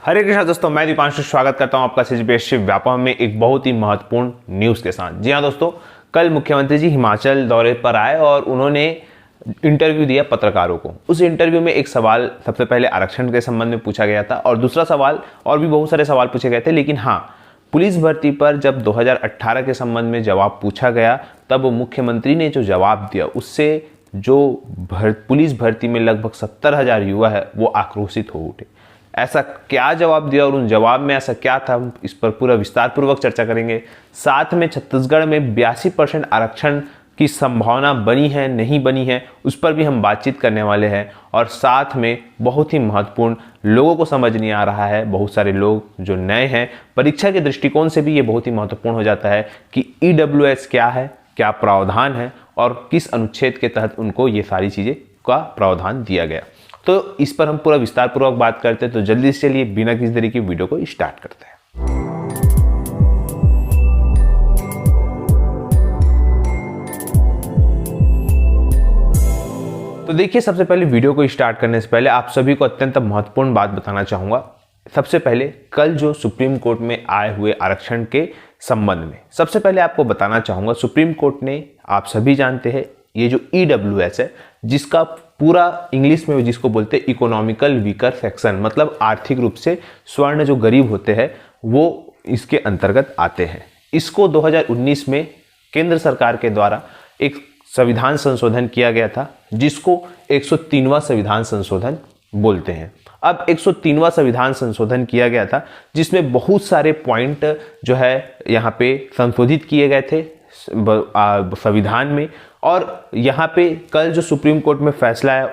हरे कृष्णा दोस्तों, मैं दीपांशु स्वागत करता हूं आपका सीजीपीएससी व्यापम में एक बहुत ही महत्वपूर्ण न्यूज़ के साथ। जी हां दोस्तों, कल मुख्यमंत्री जी हिमाचल दौरे पर आए और उन्होंने इंटरव्यू दिया पत्रकारों को। उस इंटरव्यू में एक सवाल सबसे पहले आरक्षण के संबंध में पूछा गया था और दूसरा सवाल और भी बहुत सारे सवाल पूछे गए थे, लेकिन हाँ, पुलिस भर्ती पर जब 2018 के संबंध में जवाब पूछा गया तब मुख्यमंत्री ने जो जवाब दिया उससे जो पुलिस भर्ती में लगभग 70,000 युवा है वो आक्रोशित हो उठे। ऐसा क्या जवाब दिया और उन जवाब में ऐसा क्या था, हम इस पर पूरा विस्तार पूर्वक चर्चा करेंगे। साथ में छत्तीसगढ़ में 82% आरक्षण की संभावना बनी है नहीं बनी है उस पर भी हम बातचीत करने वाले हैं। और साथ में बहुत ही महत्वपूर्ण, लोगों को समझ नहीं आ रहा है, बहुत सारे लोग जो नए हैं, परीक्षा के दृष्टिकोण से भी ये बहुत ही महत्वपूर्ण हो जाता है कि EWS क्या है, क्या प्रावधान है और किस अनुच्छेद के तहत उनको ये सारी चीज़ें का प्रावधान दिया गया। तो इस पर हम पूरा विस्तार पूर्वक बात करते हैं। तो जल्दी से चलिए बिना किसी तरीके की वीडियो को स्टार्ट करते हैं। तो देखिए, सबसे पहले वीडियो को स्टार्ट करने से पहले आप सभी को अत्यंत महत्वपूर्ण बात बताना चाहूंगा। सबसे पहले कल जो सुप्रीम कोर्ट में आए हुए आरक्षण के संबंध में सबसे पहले आपको बताना चाहूंगा, सुप्रीम कोर्ट ने, आप सभी जानते हैं, ये जो EWS है जिसका पूरा इंग्लिश में जिसको बोलते हैं इकोनॉमिकल वीकर सेक्शन, मतलब आर्थिक रूप से स्वर्ण जो गरीब होते हैं वो इसके अंतर्गत आते हैं। इसको 2019 में केंद्र सरकार के द्वारा एक संविधान संशोधन किया गया था जिसको 103वां संविधान संशोधन बोलते हैं। अब 103वां संविधान संशोधन किया गया था जिसमें बहुत सारे पॉइंट जो है यहाँ पे संशोधित किए गए थे संविधान में। और यहाँ पे कल जो सुप्रीम कोर्ट में फैसला है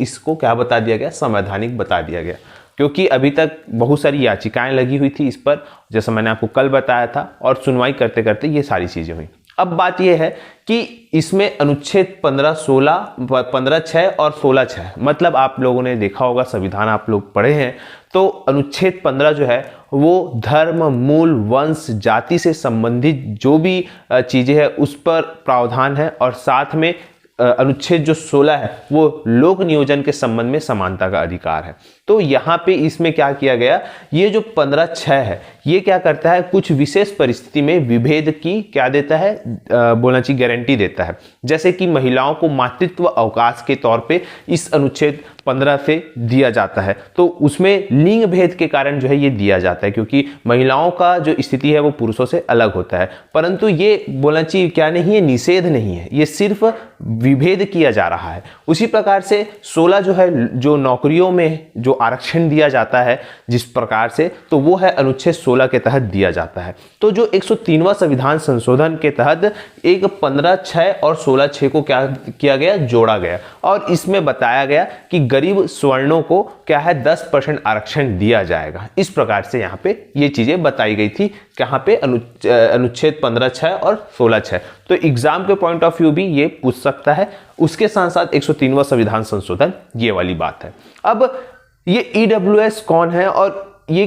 इसको क्या बता दिया गया, संवैधानिक बता दिया गया, क्योंकि अभी तक बहुत सारी याचिकाएं लगी हुई थी इस पर, जैसा मैंने आपको कल बताया था, और सुनवाई करते करते ये सारी चीजें हुई। अब बात यह है कि इसमें अनुच्छेद 15(6) और 16(6), मतलब आप लोगों ने देखा होगा, संविधान आप लोग पढ़े हैं, तो अनुच्छेद 15 जो है वो धर्म, मूल, वंश, जाति से संबंधित जो भी चीजें हैं उस पर प्रावधान है। और साथ में अनुच्छेद जो 16 है वो लोक नियोजन के संबंध में समानता का अधिकार है। तो यहाँ पे इसमें क्या किया गया, ये जो 15(6) है ये क्या करता है, कुछ विशेष परिस्थिति में विभेद की क्या देता है, बोलना चाहिए गारंटी देता है। जैसे कि महिलाओं को मातृत्व अवकाश के तौर पे इस अनुच्छेद 15 से दिया जाता है, तो उसमें लिंग भेद के कारण जो है ये दिया जाता है, क्योंकि महिलाओं का जो स्थिति है वो पुरुषों से अलग होता है। परंतु ये बोलना चाहिए क्या नहीं है, निषेध नहीं है, ये सिर्फ विभेद किया जा रहा है। उसी प्रकार से 16 जो है, जो नौकरियों में जो आरक्षण दिया जाता है जिस प्रकार से, तो वो है अनुच्छेद 16 के तहत दिया जाता है। तो जो 103वां संविधान संशोधन के तहत एक 15(6) और 16(6) को क्या किया गया, जोड़ा गया, और इसमें बताया गया कि गरीब स्वर्णों को क्या है 10% आरक्षण दिया जाएगा। इस प्रकार से यहाँ पे ये चीजें बताई गई थी, कहाँ पे अनुच्छेद 15(6) और 16(6). तो एग्जाम के पॉइंट ऑफ व्यू भी ये पूछ सकता है। उसके साथ साथ 103वां संविधान संशोधन, ये वाली बात है। अब ये EWS कौन है और ये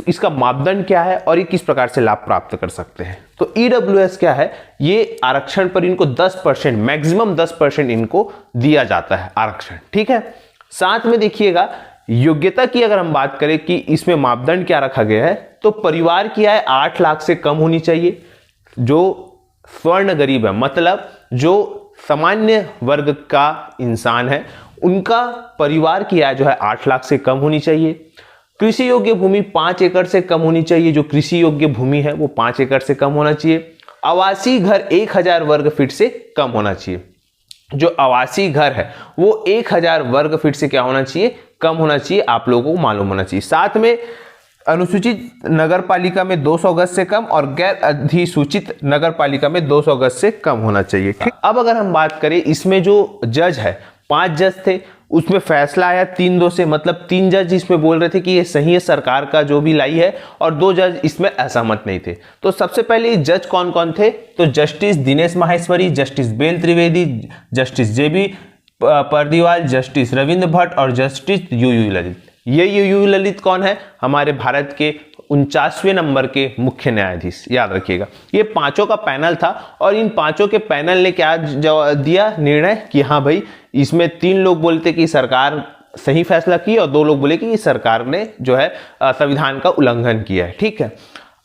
इसका मापदंड क्या है और ये किस प्रकार से लाभ प्राप्त कर सकते हैं। तो EWS क्या है, ये आरक्षण पर इनको 10%, मैक्सिमम 10% इनको दिया जाता है आरक्षण, ठीक है। साथ में देखिएगा योग्यता की अगर हम बात करें कि इसमें मापदंड क्या रखा गया है, तो परिवार की आय 8 लाख से कम होनी चाहिए। जो स्वर्ण गरीब है, मतलब जो सामान्य वर्ग का इंसान है, उनका परिवार की आय जो है 8 लाख से कम होनी चाहिए। कृषि योग्य भूमि 5 एकड़ से कम होनी चाहिए, जो कृषि योग्य भूमि है वो 5 एकड़ से कम होना चाहिए। आवासीय घर 1000 वर्ग फीट से कम होना चाहिए। जो आवासीय घर है वो 1000 वर्ग फीट से क्या होना चाहिए, कम होना चाहिए, आप लोगों को मालूम होना चाहिए। साथ में अनुसूचित नगर पालिका में 200 गज से कम और गैर अधिसूचित नगर पालिका में 200 गज से कम होना चाहिए, ठीक। अब अगर हम बात करें, इसमें जो जज है 5 जज थे, उसमें फैसला आया 3-2 से, मतलब 3 जज इसमें बोल रहे थे कि ये सही है, सरकार का जो भी लाई है, और 2 जज इसमें असहमत नहीं थे। तो सबसे पहले जज कौन कौन थे, तो Justice Dinesh Maheshwari, Justice Bela Trivedi, Justice JB Pardiwala, Justice Ravindra Bhat और जस्टिस UU ललित। ये UU ललित कौन है, हमारे भारत के 49वें नंबर के मुख्य न्यायाधीश, याद रखिएगा। ये पांचों का पैनल था और इन पांचों के पैनल ने क्या दिया निर्णय कि हाँ भाई, इसमें 3 लोग बोलते कि सरकार सही फैसला किया और 2 लोग बोले कि सरकार ने जो है संविधान का उल्लंघन किया है। ठीक है,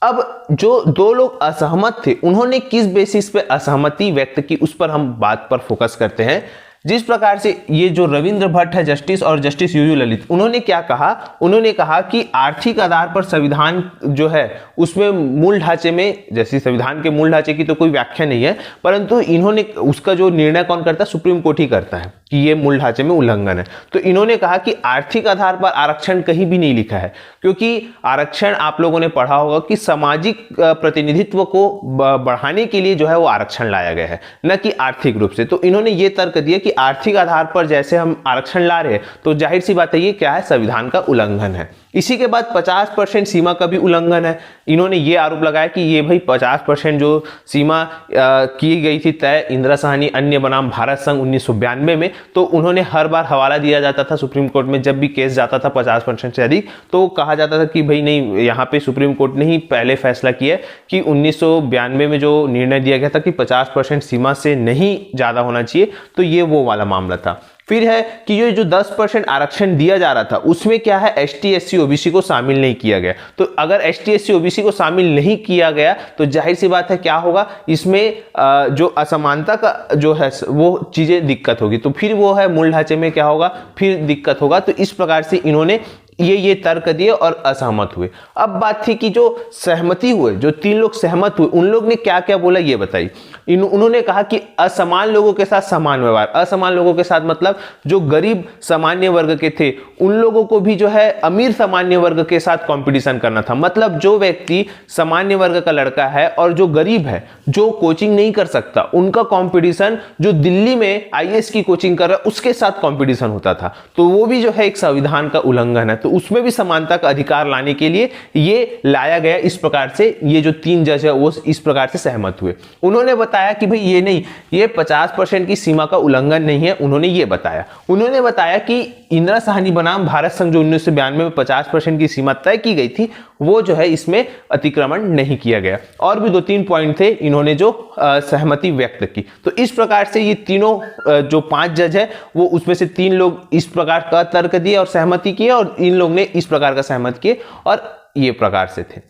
अब जो 2 लोग असहमत थे उन्होंने किस बेसिस पे असहमति व्यक्त की उस पर हम बात पर फोकस करते हैं। जिस प्रकार से ये जो रविंद्र भट्ट है जस्टिस और जस्टिस यूयू ललित, उन्होंने क्या कहा, उन्होंने कहा कि आर्थिक आधार पर संविधान जो है उसमें मूल ढांचे में, जैसे संविधान के मूल ढांचे की तो कोई व्याख्या नहीं है, परंतु इन्होंने उसका जो निर्णय कौन करता है, सुप्रीम कोर्ट ही करता है कि ये मूल ढांचे में उल्लंघन है। तो इन्होंने कहा कि आर्थिक आधार पर आरक्षण कहीं भी नहीं लिखा है, क्योंकि आरक्षण आप लोगों ने पढ़ा होगा कि सामाजिक प्रतिनिधित्व को बढ़ाने के लिए जो है वो आरक्षण लाया गया है, न कि आर्थिक रूप से। तो इन्होंने ये तर्क दिया कि आर्थिक आधार पर जैसे हम आरक्षण ला रहे हैं तो जाहिर सी बात है ये क्या है, संविधान का उल्लंघन है। इसी के बाद 50% सीमा का भी उल्लंघन है। इन्होंने ये आरोप लगाया कि ये भाई 50% जो सीमा की गई थी तय इंदिरा साहनी अन्य बनाम भारत संघ 1992 में, तो उन्होंने हर बार हवाला दिया जाता था सुप्रीम कोर्ट में, जब भी केस जाता था 50% से अधिक, तो कहा जाता था कि भाई नहीं, यहाँ पे सुप्रीम कोर्ट ने ही पहले फैसला किया कि 1992 में जो निर्णय दिया गया था कि 50% सीमा से नहीं ज्यादा होना चाहिए, तो ये वो वाला मामला था। फिर है कि ये जो 10% आरक्षण दिया जा रहा था उसमें क्या है, एसटी एससी ओबीसी को शामिल नहीं किया गया। तो अगर एसटी एससी ओबीसी को शामिल नहीं किया गया तो जाहिर सी बात है क्या होगा, इसमें जो असमानता का जो है वो चीजें दिक्कत होगी, तो फिर वो है मूल ढांचे में क्या होगा, फिर दिक्कत होगा। तो इस प्रकार से इन्होंने ये तर्क दिए और असहमत हुए। अब बात थी कि जो सहमति हुए, जो 3 लोग सहमत हुए, उन लोग ने क्या क्या बोला ये बताइए। उन्होंने कहा कि असमान लोगों के साथ समान व्यवहार। असमान लोगों के साथ मतलब जो गरीब सामान्य वर्ग के थे उन लोगों को भी जो है अमीर सामान्य वर्ग के साथ कंपटीशन करना था। मतलब जो व्यक्ति सामान्य वर्ग का लड़का है और जो गरीब है, जो कोचिंग नहीं कर सकता, उनका कंपटीशन जो दिल्ली में आईएएस की कोचिंग कर रहा है उसके साथ कंपटीशन होता था। तो वो भी जो है एक संविधान का उल्लंघन है। तो उसमें भी समानता का अधिकार लाने के लिए ये लाया गया। इस प्रकार से ये जो 3 जज है वो इस प्रकार से सहमत हुए। उन्होंने बताया कि भाई ये नहीं, ये 50% की सीमा का उल्लंघन नहीं है। उन्होंने बताया कि इंदिरा साहनी बनाम भारत संघ जो 1992 में 50% की सीमा तय की गई थी वो जो है इसमें अतिक्रमण नहीं किया गया। और भी 2-3 पॉइंट थे इन्होंने जो सहमति व्यक्त की। तो इस प्रकार से ये तीनों जो 5 जज है वो उसमें से 3 लोग इस प्रकार का तर्क दिए और सहमति किए और इन लोग ने इस प्रकार का सहमत किए और ये प्रकार से थे।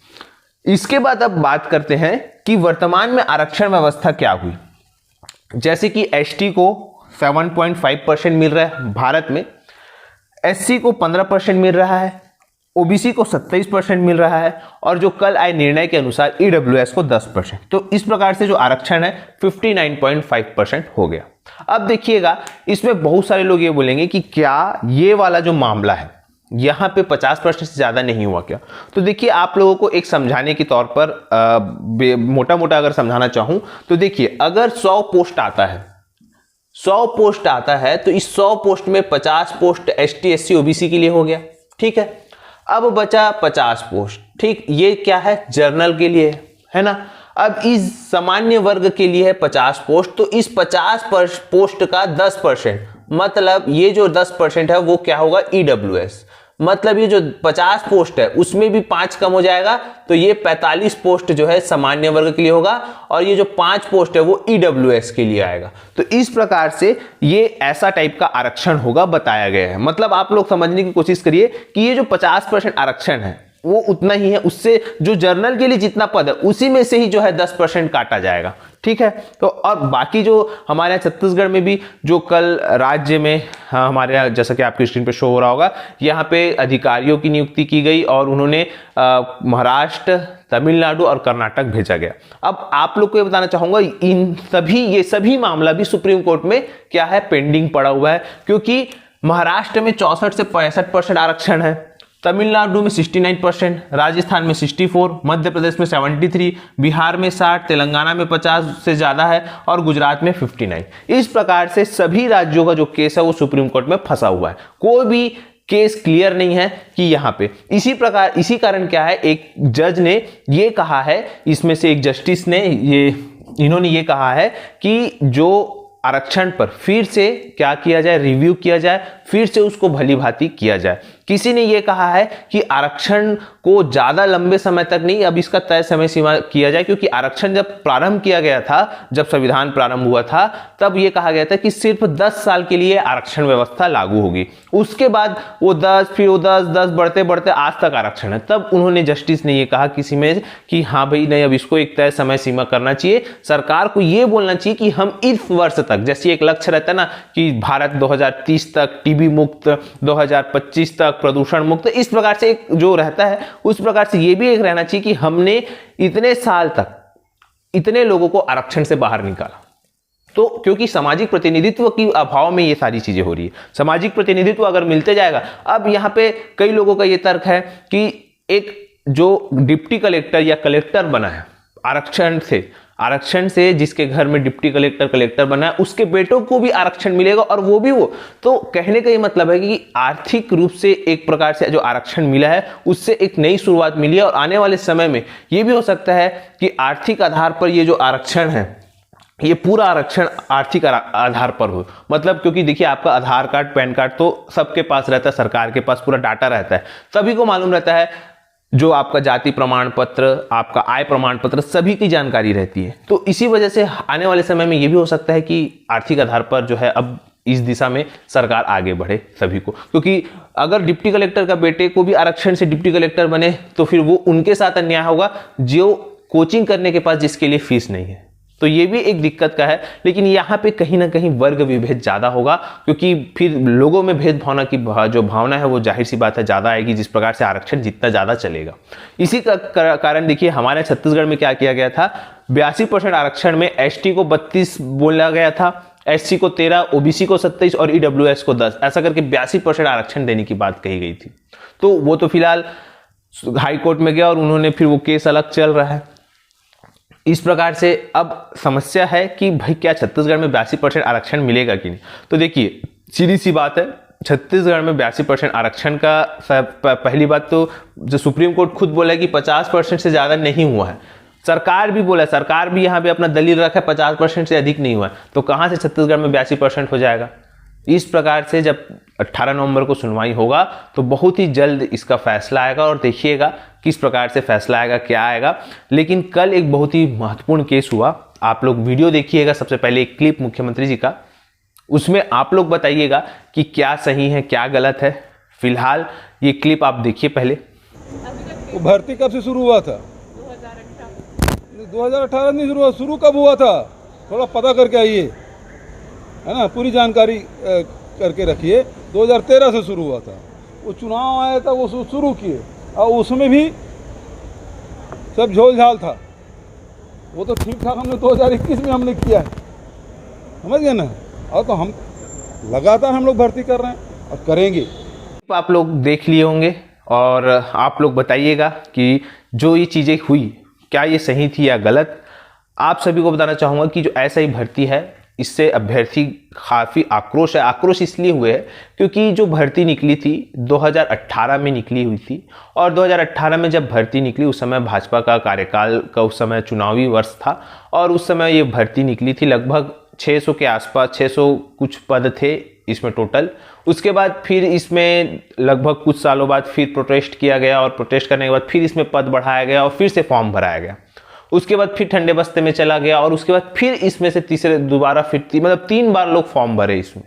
इसके बाद अब बात करते हैं कि वर्तमान में आरक्षण व्यवस्था क्या हुई। जैसे कि एसटी को 7.5% मिल रहा है भारत में, एससी को 15% मिल रहा है, ओबीसी को 27% मिल रहा है और जो कल आए निर्णय के अनुसार ईडब्ल्यूएस को 10%। तो इस प्रकार से जो आरक्षण है 59.5% हो गया। अब देखिएगा, इसमें बहुत सारे लोग ये बोलेंगे कि क्या ये वाला जो मामला है यहां पे 50% से ज्यादा नहीं हुआ क्या। तो देखिए, आप लोगों को एक समझाने के तौर पर मोटा मोटा अगर समझाना चाहूं तो देखिए, अगर 100 पोस्ट आता है, 100 पोस्ट आता है तो इस 100 पोस्ट में 50 पोस्ट एसटी एससी ओबीसी के लिए हो गया। ठीक है, अब बचा 50 पोस्ट। ठीक, ये क्या है, जर्नल के लिए है ना। अब इस सामान्य वर्ग के लिए है 50 पोस्ट, तो इस 50 पोस्ट का 10%, मतलब ये जो 10% है वो क्या होगा, ईडब्ल्यूएस। मतलब ये जो 50 पोस्ट है उसमें भी 5 कम हो जाएगा, तो ये 45 पोस्ट जो है सामान्य वर्ग के लिए होगा और ये जो 5 पोस्ट है वो ईडब्ल्यूएस के लिए आएगा। तो इस प्रकार से ये ऐसा टाइप का आरक्षण होगा बताया गया है। मतलब आप लोग समझने की कोशिश करिए कि ये जो 50% आरक्षण है वो उतना ही है, उससे जो जर्नल के लिए जितना पद है उसी में से ही जो है 10% काटा जाएगा। ठीक है, तो और बाकी जो हमारे यहाँ छत्तीसगढ़ में भी जो कल राज्य में हमारे यहाँ, जैसा कि आपकी स्क्रीन पे शो हो रहा होगा, यहाँ पे अधिकारियों की नियुक्ति की गई और उन्होंने महाराष्ट्र, तमिलनाडु और कर्नाटक भेजा गया। अब आप लोग को ये बताना चाहूंगा, ये सभी मामला भी सुप्रीम कोर्ट में क्या है, पेंडिंग पड़ा हुआ है। क्योंकि महाराष्ट्र में 64 से 65% आरक्षण है, तमिलनाडु में 69%, राजस्थान में 64%, मध्य प्रदेश में 73%, बिहार में 60%, तेलंगाना में 50% से ज्यादा है और गुजरात में 59%। इस प्रकार से सभी राज्यों का जो केस है वो सुप्रीम कोर्ट में फंसा हुआ है। कोई भी केस क्लियर नहीं है कि यहाँ पे। इसी कारण क्या है, एक जज ने ये कहा है, इसमें से एक जस्टिस ने इन्होंने ये कहा है कि जो आरक्षण पर फिर से क्या किया जाए, रिव्यू किया जाए, फिर से उसको भली भांति किया जाए। किसी ने यह कहा है कि आरक्षण को ज्यादा लंबे समय तक नहीं, अब इसका तय समय सीमा किया जाए, क्योंकि आरक्षण जब प्रारंभ किया गया था, जब संविधान प्रारंभ हुआ था, तब यह कहा गया था कि सिर्फ 10 साल के लिए आरक्षण व्यवस्था लागू होगी। उसके बाद वो 10, फिर वो 10 बढ़ते बढ़ते आज तक आरक्षण है। तब उन्होंने, जस्टिस ने यह कहा किसी में कि हाँ भाई नहीं, अब इसको एक तय समय सीमा करना चाहिए। सरकार को यह बोलना चाहिए कि हम इस वर्ष तक, जैसे एक लक्ष्य रहता है ना कि भारत 2030 तक टीबी मुक्त, 2025 तक प्रदूषण मुक्त, इस प्रकार से एक जो रहता है, उस प्रकार से यह भी एक रहना चाहिए कि हमने इतने साल तक इतने लोगों को आरक्षण से बाहर निकाला। तो क्योंकि सामाजिक प्रतिनिधित्व की अभाव में ये सारी चीजें हो रही है। सामाजिक प्रतिनिधित्व अगर मिलते जाएगा, अब यहां पे कई लोगों का ये तर्क है कि एक जो डिप्टी कलेक्टर या कलेक्टर बना है आरक्षण से जिसके घर में डिप्टी कलेक्टर बना है, उसके बेटों को भी आरक्षण मिलेगा, और वो भी तो कहने का ये मतलब है कि आर्थिक रूप से एक प्रकार से जो आरक्षण मिला है उससे एक नई शुरुआत मिली है। और आने वाले समय में ये भी हो सकता है कि आर्थिक आधार पर ये जो आरक्षण है, ये पूरा आरक्षण आर्थिक आधार पर हो। मतलब क्योंकि देखिए, आपका आधार कार्ड, पैन कार्ड तो सबके पास रहता है, सरकार के पास पूरा डाटा रहता है, सभी को मालूम रहता है, जो आपका जाति प्रमाण पत्र, आपका आय प्रमाण पत्र, सभी की जानकारी रहती है। तो इसी वजह से आने वाले समय में यह भी हो सकता है कि आर्थिक आधार पर जो है अब इस दिशा में सरकार आगे बढ़े सभी को, क्योंकि अगर डिप्टी कलेक्टर का बेटे को भी आरक्षण से डिप्टी कलेक्टर बने तो फिर वो उनके साथ अन्याय होगा जो कोचिंग करने के पास जिसके लिए फीस नहीं है। तो ये भी एक दिक्कत का है। लेकिन यहाँ पे कहीं ना कहीं वर्ग विभेद ज्यादा होगा, क्योंकि फिर लोगों में भेदभावना की जो भावना है वो जाहिर सी बात है ज्यादा आएगी, जिस प्रकार से आरक्षण जितना ज्यादा चलेगा। इसी का कारण देखिए, हमारे छत्तीसगढ़ में क्या किया गया था, 82% आरक्षण में एसटी को 32 बोला गया था, एससी को 13, ओबीसी को 27 और ईडब्ल्यूएस को 10, ऐसा करके 82% आरक्षण देने की बात कही गई थी। तो वो तो फिलहाल हाई कोर्ट में गया और उन्होंने फिर वो केस अलग चल रहा है। इस प्रकार से अब समस्या है कि भाई क्या छत्तीसगढ़ में 82% आरक्षण मिलेगा कि नहीं। तो देखिए, सीधी सी बात है, छत्तीसगढ़ में 82% आरक्षण का पहली बात तो जो सुप्रीम कोर्ट खुद बोला है कि 50% से ज्यादा नहीं हुआ है। सरकार भी बोला, सरकार भी यहाँ पे अपना दलील रखा है 50% से अधिक नहीं हुआ है, तो कहां से छत्तीसगढ़ में 82% हो जाएगा। इस प्रकार से जब 18 नवंबर को सुनवाई होगा तो बहुत ही जल्द इसका फैसला आएगा, और देखिएगा किस प्रकार से फैसला आएगा, क्या आएगा। लेकिन कल एक बहुत ही महत्वपूर्ण केस हुआ, आप लोग वीडियो देखिएगा। सबसे पहले एक क्लिप मुख्यमंत्री जी का, उसमें आप लोग बताइएगा कि क्या सही है क्या गलत है। फिलहाल ये क्लिप आप देखिए पहले। वो भर्ती कब से शुरू हुआ था? 2018 नहीं शुरू हुआ, शुरू कब हुआ था थोड़ा पता करके आइए, है ना, पूरी जानकारी करके रखिए। 2013 से शुरू हुआ था, वो चुनाव आया था वो शुरू किए, और उसमें भी सब झोल झाल था। वो तो ठीक ठाक हमने 2021 में हमने किया है, समझ गए ना। और तो हम लगातार हम लोग भर्ती कर रहे हैं और करेंगे। आप लोग देख लिए होंगे और आप लोग बताइएगा कि जो ये चीज़ें हुई क्या ये सही थी या गलत। आप सभी को बताना चाहूँगा कि जो ऐसा ही भर्ती है इससे अभ्यर्थी काफ़ी आक्रोश है। आक्रोश इसलिए हुए है क्योंकि जो भर्ती निकली थी 2018 में निकली हुई थी, और 2018 में जब भर्ती निकली उस समय भाजपा का कार्यकाल का उस समय चुनावी वर्ष था, और उस समय ये भर्ती निकली थी लगभग 600 के आसपास, 600 कुछ पद थे इसमें टोटल। उसके बाद फिर इसमें लगभग कुछ सालों बाद फिर प्रोटेस्ट किया गया, और प्रोटेस्ट करने के बाद फिर इसमें पद बढ़ाया गया और फिर से फॉर्म भराया गया। उसके बाद फिर ठंडे बस्ते में चला गया, और उसके बाद फिर इसमें से तीसरे दोबारा फिर मतलब 3 बार लोग फॉर्म भरे इसमें,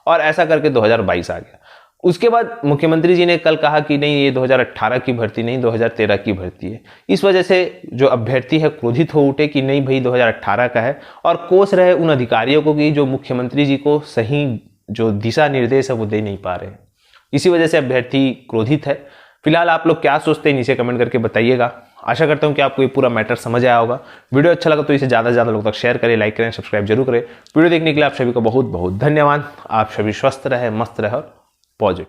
और ऐसा करके 2022 आ गया। उसके बाद मुख्यमंत्री जी ने कल कहा कि नहीं ये 2018 की भर्ती नहीं 2013 की भर्ती है। इस वजह से जो अभ्यर्थी है क्रोधित हो उठे कि नहीं भाई 2018 का है, और कोस रहे उन अधिकारियों को कि जो मुख्यमंत्री जी को सही जो दिशा निर्देश है वो दे नहीं पा रहे हैं। इसी वजह से अभ्यर्थी क्रोधित है। फिलहाल आप लोग क्या सोचते हैं नीचे कमेंट करके बताइएगा। आशा करता हूं कि आपको ये पूरा मैटर समझ आया होगा। वीडियो अच्छा लगा तो इसे ज़्यादा से ज़्यादा लोग तक शेयर करें, लाइक करें, सब्सक्राइब जरूर करें। वीडियो देखने के लिए आप सभी को बहुत बहुत धन्यवाद। आप सभी स्वस्थ रहे, मस्त रहे और पॉजिटिव।